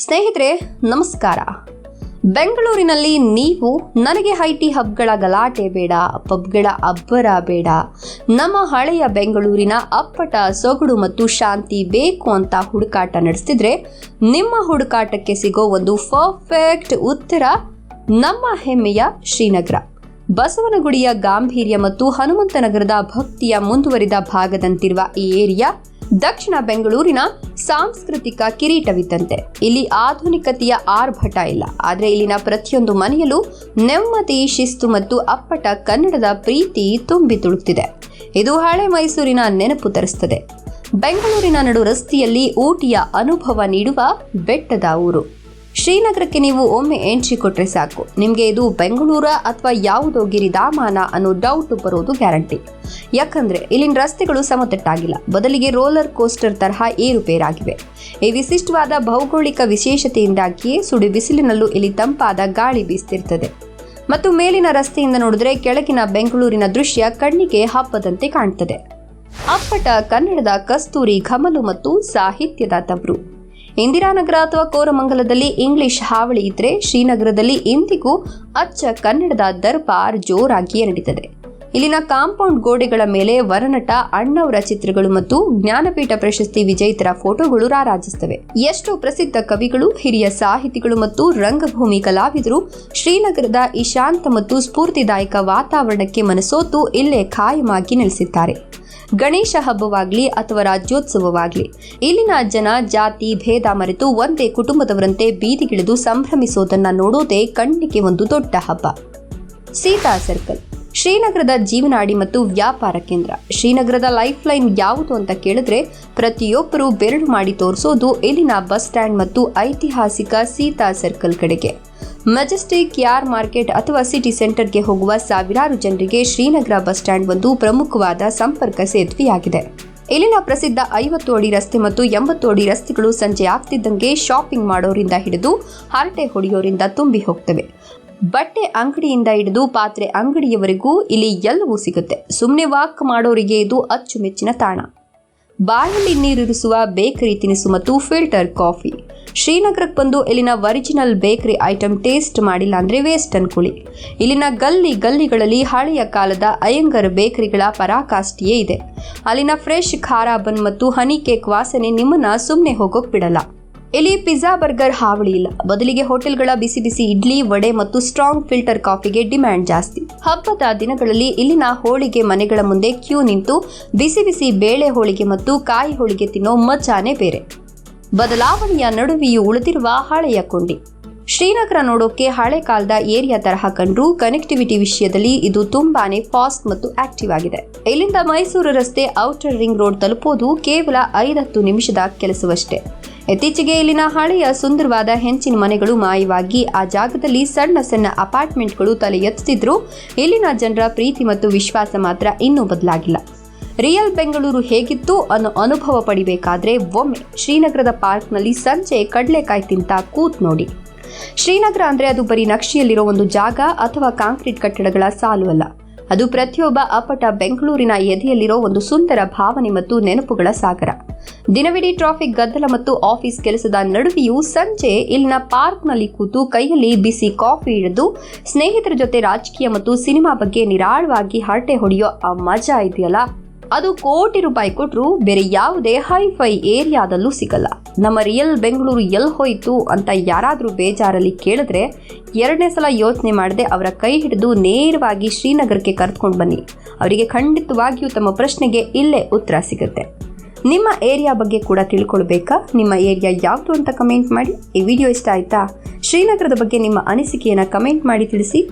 ಸ್ನೇಹಿತರೆ ನಮಸ್ಕಾರ. ಬೆಂಗಳೂರಿನಲ್ಲಿ ನೀವು ನನಗೆ ಐಟಿ ಹಬ್ಗಳ ಗಲಾಟೆ ಬೇಡ, ಪಬ್ಗಳ ಅಬ್ಬರ ಬೇಡ, ನಮ್ಮ ಹಳೆಯ ಬೆಂಗಳೂರಿನ ಅಪ್ಪಟ ಸೊಗಡು ಮತ್ತು ಶಾಂತಿ ಬೇಕು ಅಂತ ಹುಡುಕಾಟ ನಡೆಸ್ತಿದ್ರೆ ನಿಮ್ಮ ಹುಡುಕಾಟಕ್ಕೆ ಸಿಗೋ ಒಂದು ಪರ್ಫೆಕ್ಟ್ ಉತ್ತರ ನಮ್ಮ ಹೆಮ್ಮೆಯ ಶ್ರೀನಗರ. ಬಸವನಗುಡಿಯ ಗಾಂಭೀರ್ಯ ಮತ್ತು ಹನುಮಂತನಗರದ ಭಕ್ತಿಯ ಮುಂದುವರಿದ ಭಾಗದಂತಿರುವ ಈ ಏರಿಯಾ ದಕ್ಷಿಣ ಬೆಂಗಳೂರಿನ ಸಾಂಸ್ಕೃತಿಕ ಕಿರೀಟವಿದ್ದಂತೆ. ಇಲ್ಲಿ ಆಧುನಿಕತೆಯ ಆರ್ಭಟ ಇಲ್ಲ, ಆದರೆ ಇಲ್ಲಿನ ಪ್ರತಿಯೊಂದು ಮನೆಯಲ್ಲೂ ನೆಮ್ಮದಿ, ಶಿಸ್ತು ಮತ್ತು ಅಪ್ಪಟ ಕನ್ನಡದ ಪ್ರೀತಿ ತುಂಬಿ ತುಳುಕ್ತಿದೆ. ಇದು ಹಳೆ ಮೈಸೂರಿನ ನೆನಪು ತರಿಸುತ್ತದೆ. ಬೆಂಗಳೂರಿನ ನಡು ರಸ್ತೆಯಲ್ಲಿ ಊಟಿಯ ಅನುಭವ ನೀಡುವ ಬೆಟ್ಟದ ಊರು ಶ್ರೀನಗರಕ್ಕೆ ನೀವು ಒಮ್ಮೆ ಎಂಟ್ರಿ ಕೊಟ್ರೆ ಸಾಕು, ನಿಮಗೆ ಇದು ಬೆಂಗಳೂರ ಅಥವಾ ಯಾವುದೋ ಗಿರಿಧಾಮಾನ ಅನ್ನೋ ಡೌಟ್ ಬರೋದು ಗ್ಯಾರಂಟಿ. ಯಾಕಂದ್ರೆ ಇಲ್ಲಿನ ರಸ್ತೆಗಳು ಸಮತಟ್ಟಾಗಿಲ್ಲ, ಬದಲಿಗೆ ರೋಲರ್ ಕೋಸ್ಟರ್ ತರಹ ಏರುಪೇರಾಗಿವೆ. ಈ ವಿಶಿಷ್ಟವಾದ ಭೌಗೋಳಿಕ ವಿಶೇಷತೆಯಿಂದಾಗಿಯೇ ಸುಡಿ ಬಿಸಿಲಿನಲ್ಲೂ ಇಲ್ಲಿ ತಂಪಾದ ಗಾಳಿ ಬೀಸ್ತಿರ್ತದೆ. ಮತ್ತು ಮೇಲಿನ ರಸ್ತೆಯಿಂದ ನೋಡಿದ್ರೆ ಕೆಳಗಿನ ಬೆಂಗಳೂರಿನ ದೃಶ್ಯ ಕಣ್ಣಿಗೆ ಹಬ್ಬದಂತೆ ಕಾಣ್ತದೆ. ಅಪ್ಪಟ ಕನ್ನಡದ ಕಸ್ತೂರಿ ಘಮಲು ಮತ್ತು ಸಾಹಿತ್ಯದ ತವರು. ಇಂದಿರಾನಗರ ಅಥವಾ ಕೋರಮಂಗಲದಲ್ಲಿ ಇಂಗ್ಲಿಷ್ ಹಾವಳಿ ಇದ್ರೆ, ಶ್ರೀನಗರದಲ್ಲಿ ಇಂದಿಗೂ ಅಚ್ಚ ಕನ್ನಡದ ದರ್ಬಾರ್ ಜೋರಾಗಿಯೇ ನಡೀತದೆ. ಇಲ್ಲಿನ ಕಾಂಪೌಂಡ್ ಗೋಡೆಗಳ ಮೇಲೆ ವರನಟ ಅಣ್ಣವರ ಚಿತ್ರಗಳು ಮತ್ತು ಜ್ಞಾನಪೀಠ ಪ್ರಶಸ್ತಿ ವಿಜೇತರ ಫೋಟೋಗಳು ರಾರಾಜಿಸುತ್ತವೆ. ಎಷ್ಟೋ ಪ್ರಸಿದ್ಧ ಕವಿಗಳು, ಹಿರಿಯ ಸಾಹಿತಿಗಳು ಮತ್ತು ರಂಗಭೂಮಿ ಕಲಾವಿದರು ಶ್ರೀನಗರದ ಈ ಶಾಂತ ಮತ್ತು ಸ್ಫೂರ್ತಿದಾಯಕ ವಾತಾವರಣಕ್ಕೆ ಮನಸೋತು ಇಲ್ಲೇ ಖಾಯಮಾಗಿ ನೆಲೆಸಿದ್ದಾರೆ. ಗಣೇಶ ಹಬ್ಬವಾಗ್ಲಿ ಅಥವಾ ರಾಜ್ಯೋತ್ಸವವಾಗ್ಲಿ, ಇಲ್ಲಿನ ಜನ ಜಾತಿ ಭೇದ ಮರೆತು ಒಂದೇ ಕುಟುಂಬದವರಂತೆ ಬೀದಿಗಿಳಿದು ಸಂಭ್ರಮಿಸೋದನ್ನ ನೋಡೋದೇ ಕಣ್ಣಿಗೆ ಒಂದು ದೊಡ್ಡ ಹಬ್ಬ. ಸೀತಾ ಸರ್ಕಲ್ ಶ್ರೀನಗರದ ಜೀವನಾಡಿ ಮತ್ತು ವ್ಯಾಪಾರ ಕೇಂದ್ರ. ಶ್ರೀನಗರದ ಲೈಫ್ ಲೈನ್ ಯಾವುದು ಅಂತ ಕೇಳಿದ್ರೆ ಪ್ರತಿಯೊಬ್ಬರು ಬೆರಳು ಮಾಡಿ ತೋರಿಸೋದು ಇಲ್ಲಿನ ಬಸ್ ಸ್ಟ್ಯಾಂಡ್ ಮತ್ತು ಐತಿಹಾಸಿಕ ಸೀತಾ ಸರ್ಕಲ್ ಕಡೆಗೆ. ಮೆಜೆಸ್ಟಿಕ್, ಯಾರ್ ಮಾರ್ಕೆಟ್ ಅಥವಾ ಸಿಟಿ ಸೆಂಟರ್ಗೆ ಹೋಗುವ ಸಾವಿರಾರು ಜನರಿಗೆ ಶ್ರೀನಗರ ಬಸ್ ಸ್ಟ್ಯಾಂಡ್ ಒಂದು ಪ್ರಮುಖವಾದ ಸಂಪರ್ಕ ಸೇತುವೆಯಾಗಿದೆ. ಇಲ್ಲಿನ ಪ್ರಸಿದ್ಧ 50 ಅಡಿ ರಸ್ತೆ ಮತ್ತು 80 ಅಡಿ ರಸ್ತೆಗಳು ಸಂಜೆ ಆಗ್ತಿದ್ದಂಗೆ ಶಾಪಿಂಗ್ ಮಾಡೋರಿಂದ ಹಿಡಿದು ಹರಟೆ ಹೊಡೆಯೋರಿಂದ ತುಂಬಿ ಹೋಗ್ತವೆ. ಬಟ್ಟೆ ಅಂಗಡಿಯಿಂದ ಹಿಡಿದು ಪಾತ್ರೆ ಅಂಗಡಿಯವರೆಗೂ ಇಲ್ಲಿ ಎಲ್ಲವೂ ಸಿಗುತ್ತೆ. ಸುಮ್ಮನೆ ವಾಕ್ ಮಾಡೋರಿಗೆ ಇದು ಅಚ್ಚುಮೆಚ್ಚಿನ ತಾಣ. ಬಾಯಲ್ಲಿ ನೀರಿರಿಸುವ ಬೇಕರಿ ತಿನಿಸು ಮತ್ತು ಫಿಲ್ಟರ್ ಕಾಫಿ. ಶ್ರೀನಗರಕ್ಕೆ ಬಂದು ಇಲ್ಲಿನ ಒರಿಜಿನಲ್ ಬೇಕರಿ ಐಟಮ್ ಟೇಸ್ಟ್ ಮಾಡಿಲ್ಲ ಅಂದ್ರೆ ವೇಸ್ಟ್ ಅನ್ಕೊಳ್ಳಿ. ಇಲ್ಲಿನ ಗಲ್ಲಿಗಳಲ್ಲಿ ಹಳೆಯ ಕಾಲದ ಅಯ್ಯಂಗರ್ ಬೇಕರಿಗಳ ಪರಾಕಾಷ್ಠೆಯೇ ಇದೆ. ಅಲ್ಲಿನ ಫ್ರೆಶ್ ಖಾರ ಬನ್ ಮತ್ತು ಹನಿ ಕೇಕ್ ವಾಸನೆ ನಿಮ್ಮನ್ನ ಸುಮ್ಮನೆ ಹೋಗೋಕ್ ಬಿಡಲ್ಲ. ಇಲ್ಲಿ ಪಿಜ್ಜಾ, ಬರ್ಗರ್ ಹಾವಳಿ ಇಲ್ಲ, ಬದಲಿಗೆ ಹೋಟೆಲ್ಗಳ ಬಿಸಿ ಬಿಸಿ ಇಡ್ಲಿ, ವಡೆ ಮತ್ತು ಸ್ಟ್ರಾಂಗ್ ಫಿಲ್ಟರ್ ಕಾಫಿಗೆ ಡಿಮ್ಯಾಂಡ್ ಜಾಸ್ತಿ. ಹಬ್ಬದ ದಿನಗಳಲ್ಲಿ ಇಲ್ಲಿನ ಹೋಳಿಗೆ ಮನೆಗಳ ಮುಂದೆ ಕ್ಯೂ ನಿಂತು ಬಿಸಿ ಬಿಸಿ ಬೇಳೆ ಹೋಳಿಗೆ ಮತ್ತು ಕಾಯಿ ಹೋಳಿಗೆ ತಿನ್ನೋ ಮಜಾನೇ ಬೇರೆ. ಬದಲಾವಣೆಯ ನಡುವೆಯೂ ಉಳಿದಿರುವ ಹಳೆಯ ಕೊಂಡಿ. ಶ್ರೀನಗರ ನೋಡೋಕೆ ಹಳೆ ಕಾಲದ ಏರಿಯಾ ತರಹ ಕಂಡ್ರೂ ಕನೆಕ್ಟಿವಿಟಿ ವಿಷಯದಲ್ಲಿ ಇದು ತುಂಬಾನೇ ಫಾಸ್ಟ್ ಮತ್ತು ಆಕ್ಟಿವ್ ಆಗಿದೆ. ಇಲ್ಲಿಂದ ಮೈಸೂರು ರಸ್ತೆ ಔಟರ್ ರಿಂಗ್ ರೋಡ್ ತಲುಪೋದು ಕೇವಲ 5-10 ನಿಮಿಷದ ಕೆಲಸವಷ್ಟೇ. ಇತ್ತೀಚೆಗೆ ಇಲ್ಲಿನ ಹಳೆಯ ಸುಂದರವಾದ ಹೆಂಚಿನ ಮನೆಗಳು ಮಾಯವಾಗಿ ಆ ಜಾಗದಲ್ಲಿ ಸಣ್ಣ ಸಣ್ಣ ಅಪಾರ್ಟ್ಮೆಂಟ್ಗಳು ತಲೆ ಎತ್ತುತ್ತಿದ್ರು, ಇಲ್ಲಿನ ಜನರ ಪ್ರೀತಿ ಮತ್ತು ವಿಶ್ವಾಸ ಮಾತ್ರ ಇನ್ನೂ ಬದಲಾಗಿಲ್ಲ. ರಿಯಲ್ ಬೆಂಗಳೂರು ಹೇಗಿತ್ತು ಅನ್ನೋ ಅನುಭವ ಪಡಿಬೇಕಾದ್ರೆ ಒಮ್ಮೆ ಶ್ರೀನಗರದ ಪಾರ್ಕ್ನಲ್ಲಿ ಸಂಜೆ ಕಡಲೆಕಾಯಿ ತಿಂತ ಕೂತ್ ನೋಡಿ. ಶ್ರೀನಗರ ಅಂದ್ರೆ ಅದು ಬರೀ ನಕ್ಷೆಯಲ್ಲಿರೋ ಒಂದು ಜಾಗ ಅಥವಾ ಕಾಂಕ್ರೀಟ್ ಕಟ್ಟಡಗಳ ಸಾಲು ಅಲ್ಲ. ಅದು ಪ್ರತಿಯೊಬ್ಬ ಅಪ್ಪಟ ಬೆಂಗಳೂರಿನ ಎದೆಯಲ್ಲಿರೋ ಒಂದು ಸುಂದರ ಭಾವನೆ ಮತ್ತು ನೆನಪುಗಳ ಸಾಗರ. ದಿನವಿಡೀ ಟ್ರಾಫಿಕ್ ಗದ್ದಲ ಮತ್ತು ಆಫೀಸ್ ಕೆಲಸದ ನಡುವೆಯೂ ಸಂಜೆ ಇಲ್ಲಿನ ಪಾರ್ಕ್ನಲ್ಲಿ ಕೂತು ಕೈಯಲ್ಲಿ ಬಿಸಿ ಕಾಫಿ ಹಿಡಿದು ಸ್ನೇಹಿತರ ಜೊತೆ ರಾಜಕೀಯ ಮತ್ತು ಸಿನಿಮಾ ಬಗ್ಗೆ ನಿರಾಳವಾಗಿ ಹರಟೆ ಹೊಡೆಯೋ ಆ ಮಜಾ ಇದೆಯಲ್ಲ, ಅದು ಕೋಟಿ ರೂಪಾಯಿ ಕೊಟ್ಟರು ಬೇರೆ ಯಾವುದೇ ಹೈಫೈ ಏರಿಯಾದಲ್ಲೂ ಸಿಗಲ್ಲ. ನಮ್ಮ ರಿಯಲ್ ಬೆಂಗಳೂರು ಎಲ್ಲಿ ಹೋಯಿತು ಅಂತ ಯಾರಾದರೂ ಬೇಜಾರಲ್ಲಿ ಕೇಳಿದ್ರೆ 2ನೇ ಸಲ ಯೋಚನೆ ಮಾಡದೆ ಅವರ ಕೈ ಹಿಡಿದು ನೇರವಾಗಿ ಶ್ರೀನಗರಕ್ಕೆ ಕರೆದುಕೊಂಡು ಬನ್ನಿ. ಅವರಿಗೆ ಖಂಡಿತವಾಗಿಯೂ ತಮ್ಮ ಪ್ರಶ್ನೆಗೆ ಇಲ್ಲೇ ಉತ್ತರ ಸಿಗುತ್ತೆ. ನಿಮ್ಮ ಏರಿಯಾ ಬಗ್ಗೆ ಕೂಡ ತಿಳ್ಕೊಳ್ಬೇಕಾ? ನಿಮ್ಮ ಏರಿಯಾ ಯಾವುದು ಅಂತ ಕಮೆಂಟ್ ಮಾಡಿ. ಈ ವಿಡಿಯೋ ಇಷ್ಟ ಆಯ್ತಾ? ಶ್ರೀನಗರದ ಬಗ್ಗೆ ನಿಮ್ಮ ಅನಿಸಿಕೆಯನ್ನು ಕಮೆಂಟ್ ಮಾಡಿ ತಿಳಿಸಿ.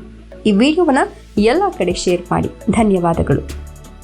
ಈ ವಿಡಿಯೋವನ್ನು ಎಲ್ಲ ಕಡೆ ಶೇರ್ ಮಾಡಿ. ಧನ್ಯವಾದಗಳು.